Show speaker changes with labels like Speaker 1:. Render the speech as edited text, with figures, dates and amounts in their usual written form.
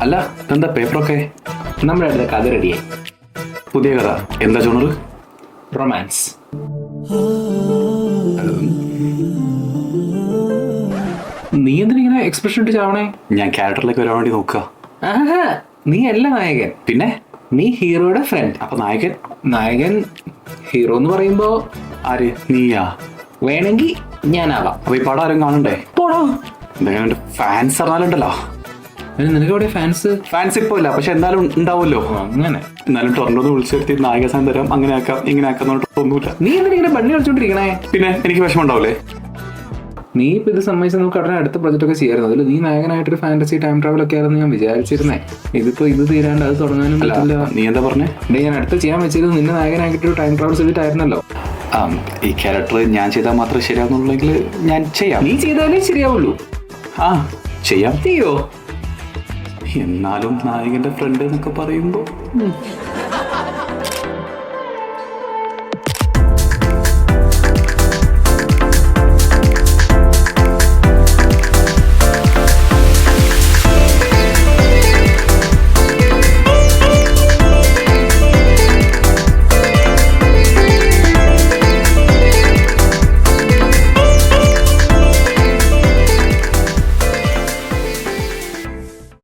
Speaker 1: അല്ല എന്താ പേപ്പറൊക്കെ?
Speaker 2: നമ്മുടെ അടുത്ത കഥ റെഡിയായി.
Speaker 1: പുതിയ കഥ എന്താ ജോണറ്?
Speaker 2: റൊമാൻസ്. നീ എന്തിനിങ്ങനെ എക്സ്പ്രഷൻ ഇട്ട് ചാവണേ?
Speaker 1: ഞാൻ ക്യാരക്ടറിലേക്ക് വരാൻ വേണ്ടി നോക്കുക.
Speaker 2: ആഹാ, നീ അല്ല നായകൻ,
Speaker 1: പിന്നെ
Speaker 2: നീ ഹീറോയുടെ ഫ്രണ്ട്.
Speaker 1: അപ്പൊ നായകൻ?
Speaker 2: നായകൻ ഹീറോ എന്ന് പറയുമ്പോ
Speaker 1: ആര്? നീയാ?
Speaker 2: വേണമെങ്കിൽ ഞാനാവാം.
Speaker 1: അപ്പൊ ഈ പടം ആരും കാണണ്ടേ?
Speaker 2: പോടോ.
Speaker 1: എന്തെങ്കിലും ഫാൻസ് അറിഞ്ഞാലുണ്ടല്ലോ.
Speaker 2: നിനക്ക് എവിടെ ഫാൻസ്?
Speaker 1: ഫാൻസ് ഇപ്പൊ ഇല്ല, പക്ഷെ എന്തായാലും ഉണ്ടാവുമല്ലോ.
Speaker 2: അങ്ങനെ
Speaker 1: എന്നാലും ടൊറന്റോന്ന് വിളിച്ചു വരുത്തി നായക സ്ഥാനം തരാം, അങ്ങനെ ആക്കാം ഇങ്ങനെ ആക്കാന്നൊന്നുമില്ല.
Speaker 2: നീ എന്തിനിങ്ങനെ ബണ്ണി കളിച്ചോണ്ടിരിക്കണേ?
Speaker 1: പിന്നെ എനിക്ക് വിഷമം ഉണ്ടാവില്ലേ?
Speaker 2: നീ ഇപ്പൊ ഇത് സമ്മതിച്ച് നമുക്ക് ഉടനെ അടുത്ത പ്രൊജക്ട് ഒക്കെ ചെയ്യായിരുന്നു. അതിൽ നീ നായകനായിട്ടൊരു ഫാന്റസി ടൈം ട്രാവൽ ഒക്കെ ആയിരുന്നു ഞാൻ വിചാരിച്ചിരുന്നേ. ഇതിപ്പോ ഇത് തീരാണ്ട് അത് തുടങ്ങാനും പറ്റില്ല.
Speaker 1: നീ എന്താ പറഞ്ഞേ?
Speaker 2: ഞാൻ അടുത്ത് ചെയ്യാൻ വെച്ചത് നിന്നെ നായകനാക്കിട്ടൊരു ടൈം ട്രാവൽ സബ്ജക്റ്റ് ആയിരുന്നല്ലോ.
Speaker 1: ഈ ക്യാരക്ടർ ഞാൻ ചെയ്താൽ മാത്രമേ ശരിയാവുന്നുള്ളെങ്കിൽ ഞാൻ ചെയ്യാം.
Speaker 2: നീ ചെയ്താലേ ശരിയാവുള്ളൂ.
Speaker 1: ആ ചെയ്യാം.
Speaker 2: ചെയ്യോ?
Speaker 1: എന്നാലും നായകന്റെ ഫ്രണ്ട് എന്നൊക്കെ പറയുമ്പോ